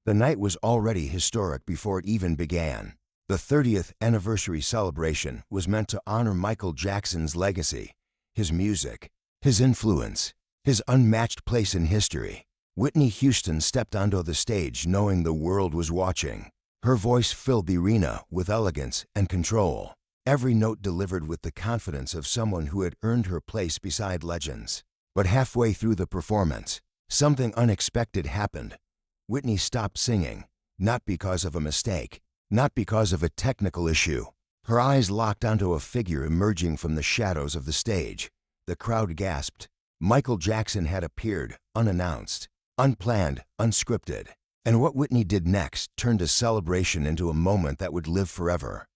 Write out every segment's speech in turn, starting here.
The night was already historic before it even began. The 30th anniversary celebration was meant to honor Michael Jackson's legacy, his music, his influence, his unmatched place in history. Whitney Houston stepped onto the stage knowing the world was watching. Her voice filled the arena with elegance and control, every note delivered with the confidence of someone who had earned her place beside legends. But halfway through the performance, something unexpected happened. Whitney stopped singing, not because of a mistake, not because of a technical issue. Her eyes locked onto a figure emerging from the shadows of the stage. The crowd gasped. Michael Jackson had appeared, unannounced, unplanned, unscripted. And what Whitney did next turned a celebration into a moment that would live forever.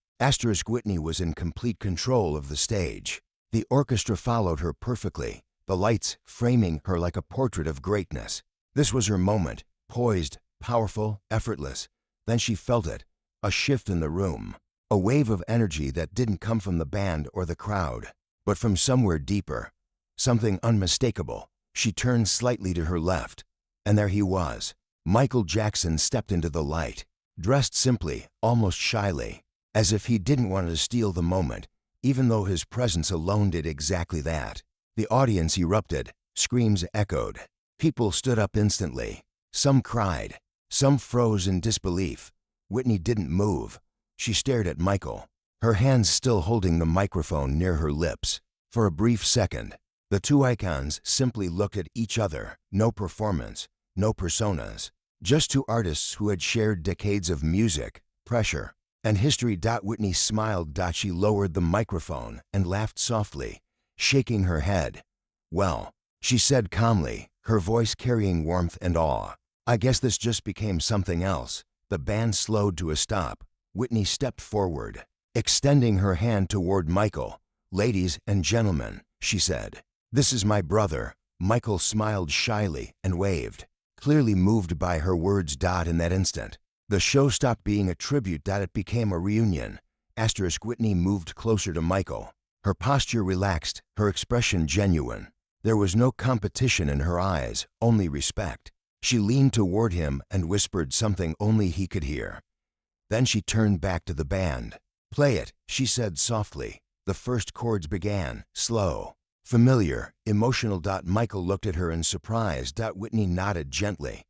Whitney was in complete control of the stage. The orchestra followed her perfectly, the lights framing her like a portrait of greatness. This was her moment, poised, powerful, effortless. Then she felt it, a shift in the room, a wave of energy that didn't come from the band or the crowd, but from somewhere deeper, something unmistakable. She turned slightly to her left, and there he was. Michael Jackson stepped into the light, dressed simply, almost shyly, as if he didn't want to steal the moment, even though his presence alone did exactly that. The audience erupted, screams echoed. People stood up instantly. Some cried, some froze in disbelief. Whitney didn't move. She stared at Michael, her hands still holding the microphone near her lips. For a brief second, the two icons simply looked at each other. No performance, no personas, just two artists who had shared decades of music, pressure, and history. Whitney smiled. She lowered the microphone and laughed softly, shaking her head. "Well," she said calmly, her voice carrying warmth and awe, "I guess this just became something else." The band slowed to a stop. Whitney stepped forward, extending her hand toward Michael. "Ladies and gentlemen," she said, "this is my brother." Michael smiled shyly and waved, clearly moved by her words. In that instant, the show stopped being a tribute. It became a reunion. Whitney moved closer to Michael, her posture relaxed, her expression genuine. There was no competition in her eyes, only respect. She leaned toward him and whispered something only he could hear. Then she turned back to the band. "Play it," she said softly. The first chords began, slow, familiar, emotional. Michael looked at her in surprise. Whitney nodded gently.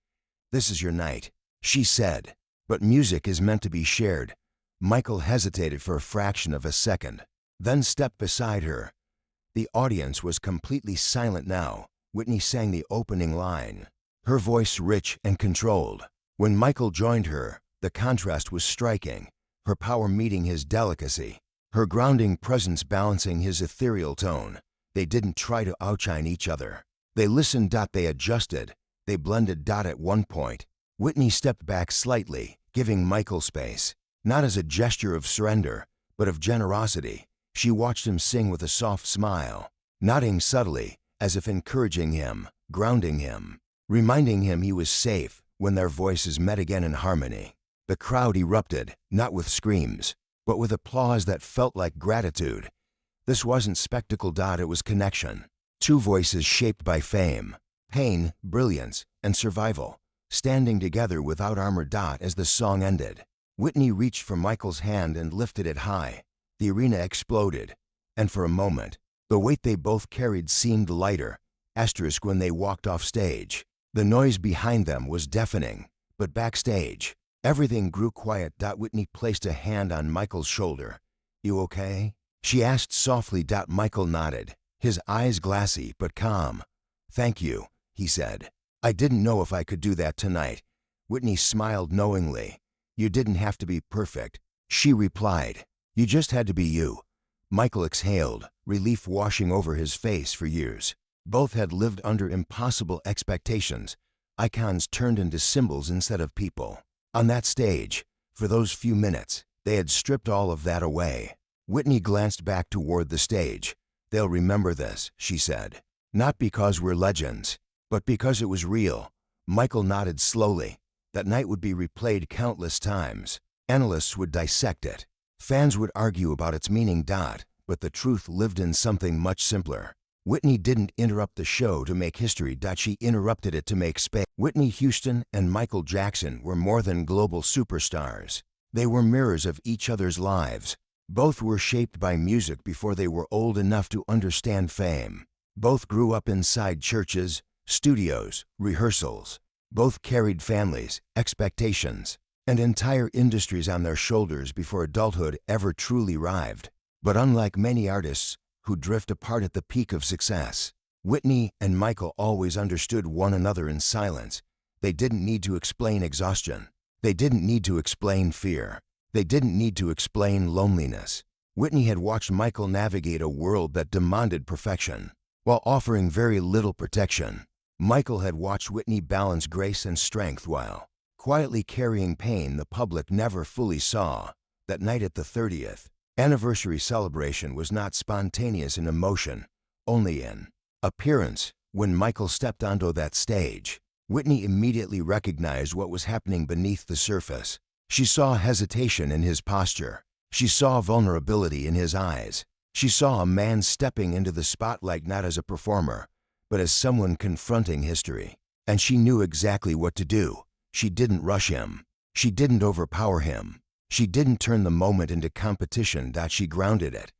"This is your night," she said. "But music is meant to be shared." Michael hesitated for a fraction of a second, then stepped beside her. The audience was completely silent now. Whitney sang the opening line, her voice rich and controlled. When Michael joined her, the contrast was striking, her power meeting his delicacy, her grounding presence balancing his ethereal tone. They didn't try to outshine each other. They listened. They adjusted. They blended. At one point, Whitney stepped back slightly, giving Michael space, not as a gesture of surrender, but of generosity. She watched him sing with a soft smile, nodding subtly, as if encouraging him, grounding him, reminding him he was safe. When their voices met again in harmony, the crowd erupted, not with screams, but with applause that felt like gratitude. This wasn't spectacle. It was connection. Two voices shaped by fame, pain, brilliance, and survival, standing together without armor. As the song ended, Whitney reached for Michael's hand and lifted it high. The arena exploded, and for a moment, the weight they both carried seemed lighter. When they walked off stage, the noise behind them was deafening, but backstage, everything grew quiet. Whitney placed a hand on Michael's shoulder. "You okay?" she asked softly. Michael nodded, his eyes glassy but calm. "Thank you," he said. "I didn't know if I could do that tonight." Whitney smiled knowingly. "You didn't have to be perfect," she replied. "You just had to be you." Michael exhaled, relief washing over his face. For years, both had lived under impossible expectations. Icons turned into symbols instead of people. On that stage, for those few minutes, they had stripped all of that away. Whitney glanced back toward the stage. "They'll remember this," she said. "Not because we're legends, but because it was real." Michael nodded slowly. That night would be replayed countless times. Analysts would dissect it. Fans would argue about its meaning. But the truth lived in something much simpler. Whitney didn't interrupt the show to make history. She interrupted it to make space. Whitney Houston and Michael Jackson were more than global superstars. They were mirrors of each other's lives. Both were shaped by music before they were old enough to understand fame. Both grew up inside churches, studios, rehearsals. Both carried families, expectations, and entire industries on their shoulders before adulthood ever truly arrived. But unlike many artists who drift apart at the peak of success, Whitney and Michael always understood one another in silence. They didn't need to explain exhaustion. They didn't need to explain fear. They didn't need to explain loneliness. Whitney had watched Michael navigate a world that demanded perfection, while offering very little protection. Michael had watched Whitney balance grace and strength while quietly carrying pain the public never fully saw. That night at the 30th anniversary celebration was not spontaneous in emotion, only in appearance. When Michael stepped onto that stage, Whitney immediately recognized what was happening beneath the surface. She saw hesitation in his posture. She saw vulnerability in his eyes. She saw a man stepping into the spotlight not as a performer, but as someone confronting history. And she knew exactly what to do. She didn't rush him. She didn't overpower him. She didn't turn the moment into competition. She grounded it.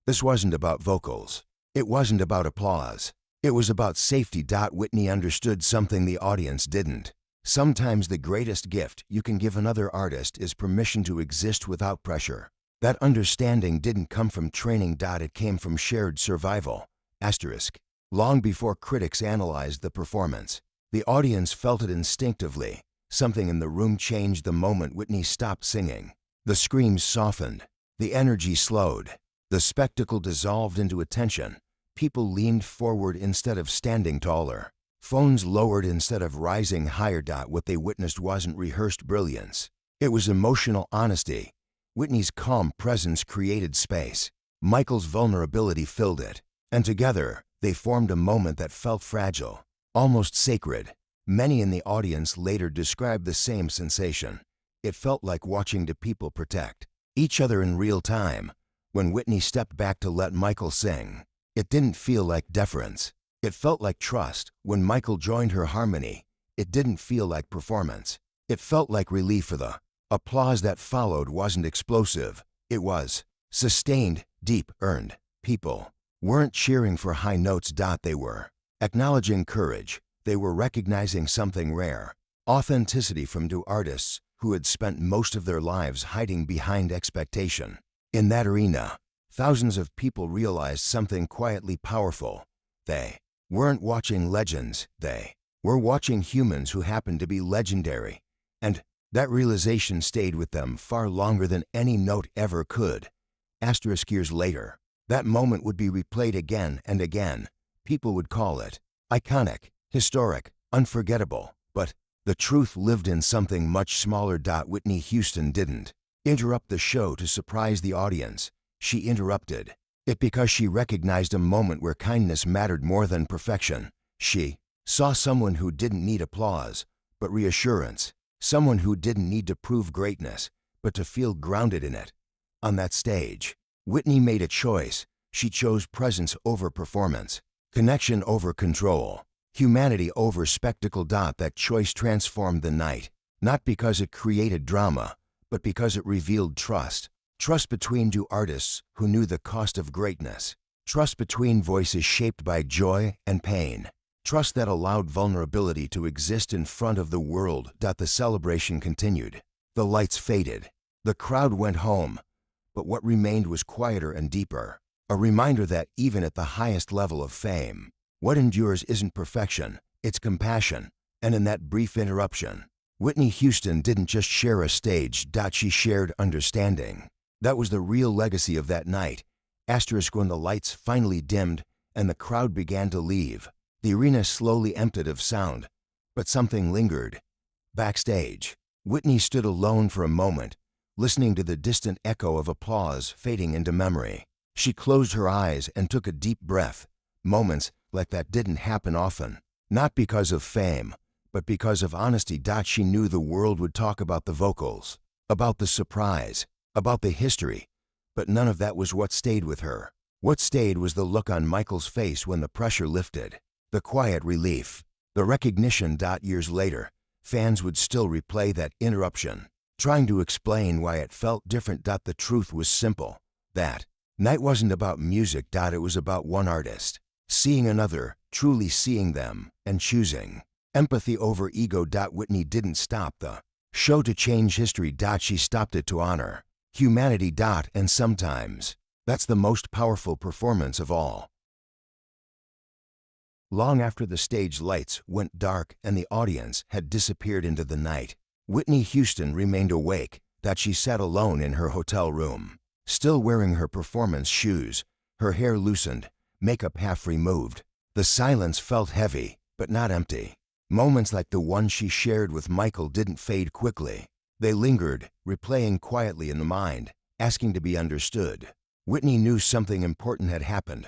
This wasn't about vocals. It wasn't about applause. It was about safety. Whitney understood something the audience didn't. Sometimes the greatest gift you can give another artist is permission to exist without pressure. That understanding didn't come from training. It came from shared survival. Long before critics analyzed the performance, the audience felt it instinctively. Something in the room changed the moment Whitney stopped singing. The screams softened. The energy slowed. The spectacle dissolved into attention. People leaned forward instead of standing taller. Phones lowered instead of rising higher. What they witnessed wasn't rehearsed brilliance. It was emotional honesty. Whitney's calm presence created space. Michael's vulnerability filled it. And together, they formed a moment that felt fragile, almost sacred. Many in the audience later described the same sensation. It felt like watching two people protect each other in real time. When Whitney stepped back to let Michael sing, it didn't feel like deference. It felt like trust. When Michael joined her harmony, it didn't feel like performance. It felt like relief. For the applause that followed wasn't explosive. It was sustained, deep, earned. People weren't cheering for high notes. They were acknowledging courage. They were recognizing something rare, authenticity from two artists who had spent most of their lives hiding behind expectation. In that arena, thousands of people realized something quietly powerful. They weren't watching legends. They were watching humans who happened to be legendary. And that realization stayed with them far longer than any note ever could. Years later, that moment would be replayed again and again. People would call it iconic, historic, unforgettable. But the truth lived in something much smaller. Whitney Houston didn't interrupt the show to surprise the audience. She interrupted it because she recognized a moment where kindness mattered more than perfection. She saw someone who didn't need applause, but reassurance. Someone who didn't need to prove greatness, but to feel grounded in it. On that stage, Whitney made a choice. She chose presence over performance, connection over control, humanity over spectacle. That choice transformed the night, not because it created drama, but because it revealed trust. Trust between two artists who knew the cost of greatness. Trust between voices shaped by joy and pain. Trust that allowed vulnerability to exist in front of the world. The celebration continued. The lights faded. The crowd went home. But what remained was quieter and deeper. A reminder that even at the highest level of fame, what endures isn't perfection, it's compassion. And in that brief interruption, Whitney Houston didn't just share a stage. She shared understanding. That was the real legacy of that night. When the lights finally dimmed and the crowd began to leave, the arena slowly emptied of sound, but something lingered. Backstage, Whitney stood alone for a moment, listening to the distant echo of applause fading into memory. She closed her eyes and took a deep breath. Moments like that didn't happen often, not because of fame, but because of honesty. She knew the world would talk about the vocals, about the surprise, about the history, but none of that was what stayed with her. What stayed was the look on Michael's face when the pressure lifted, the quiet relief, the recognition. Years later, fans would still replay that interruption, trying to explain why it felt different. The truth was simple. That night wasn't about music. It was about one artist seeing another, truly seeing them, and choosing empathy over ego. Whitney didn't stop the show to change history. She stopped it to honor humanity. And sometimes, that's the most powerful performance of all. Long after the stage lights went dark and the audience had disappeared into the night, Whitney Houston remained awake. She sat alone in her hotel room, still wearing her performance shoes, her hair loosened, makeup half removed. The silence felt heavy, but not empty. Moments like the one she shared with Michael didn't fade quickly. They lingered, replaying quietly in the mind, asking to be understood. Whitney knew something important had happened.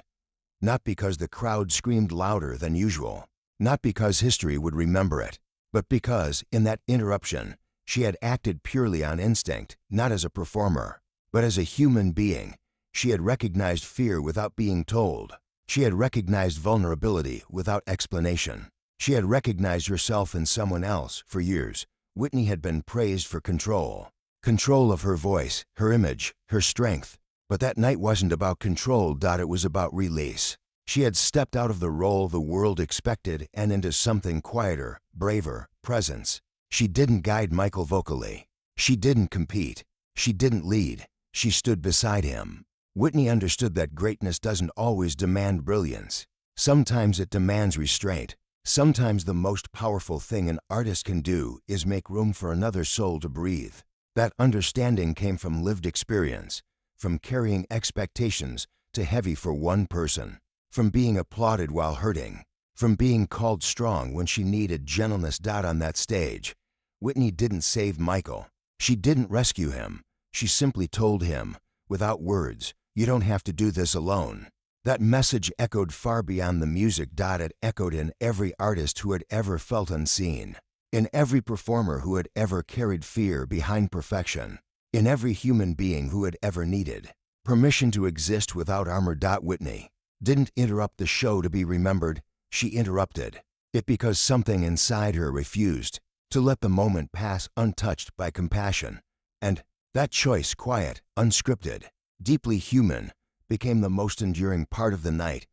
Not because the crowd screamed louder than usual, not because history would remember it, but because, in that interruption, she had acted purely on instinct, not as a performer, but as a human being. She had recognized fear without being told. She had recognized vulnerability without explanation. She had recognized herself in someone else. For years, Whitney had been praised for control. Control of her voice, her image, her strength. But that night wasn't about control. It was about release. She had stepped out of the role the world expected and into something quieter, braver, presence. She didn't guide Michael vocally. She didn't compete. She didn't lead. She stood beside him. Whitney understood that greatness doesn't always demand brilliance. Sometimes it demands restraint. Sometimes the most powerful thing an artist can do is make room for another soul to breathe. That understanding came from lived experience, from carrying expectations too heavy for one person, from being applauded while hurting, from being called strong when she needed gentleness. On that stage, Whitney didn't save Michael. She didn't rescue him. She simply told him, without words, "You don't have to do this alone." That message echoed far beyond the music. It echoed in every artist who had ever felt unseen, in every performer who had ever carried fear behind perfection, in every human being who had ever needed permission to exist without armor. Whitney didn't interrupt the show to be remembered. She interrupted it because something inside her refused to let the moment pass untouched by compassion. And that choice, quiet, unscripted, deeply human, became the most enduring part of the night,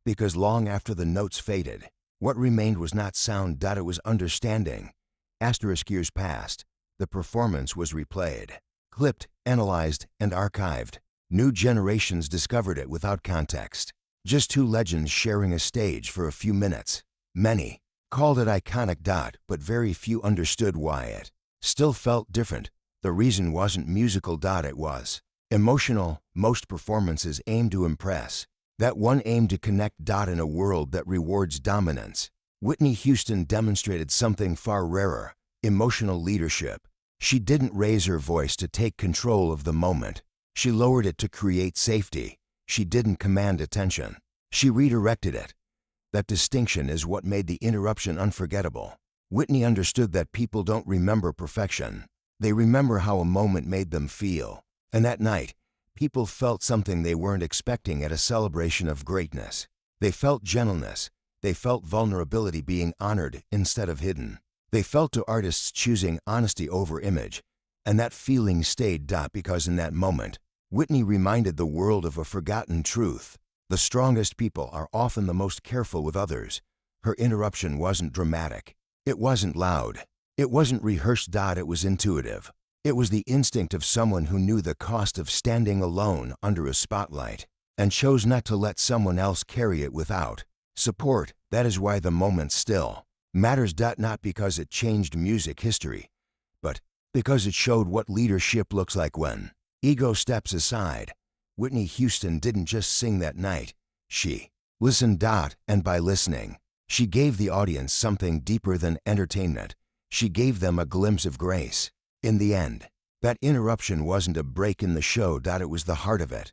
because long after the notes faded, what remained was not sound. It was understanding. Years passed. The performance was replayed, clipped, analyzed, and archived. New generations discovered it without context. Just two legends sharing a stage for a few minutes. Many called it iconic. But very few understood why it still felt different. The reason wasn't musical. It was emotional. Most performances aim to impress. That one aimed to connect. In a world that rewards dominance, Whitney Houston demonstrated something far rarer: emotional leadership. She didn't raise her voice to take control of the moment. She lowered it to create safety. She didn't command attention. She redirected it. That distinction is what made the interruption unforgettable. Whitney understood that people don't remember perfection. They remember how a moment made them feel. And that night, people felt something they weren't expecting at a celebration of greatness. They felt gentleness. They felt vulnerability being honored instead of hidden. They felt to artists choosing honesty over image. And that feeling stayed. Because in that moment, Whitney reminded the world of a forgotten truth. The strongest people are often the most careful with others. Her interruption wasn't dramatic. It wasn't loud. It wasn't rehearsed. It was intuitive. It was the instinct of someone who knew the cost of standing alone under a spotlight and chose not to let someone else carry it without support. That is why the moment still matters. Not because it changed music history, but because it showed what leadership looks like when ego steps aside. Whitney Houston didn't just sing that night. She listened. And by listening, she gave the audience something deeper than entertainment. She gave them a glimpse of grace. In the end, that interruption wasn't a break in the show. It was the heart of it.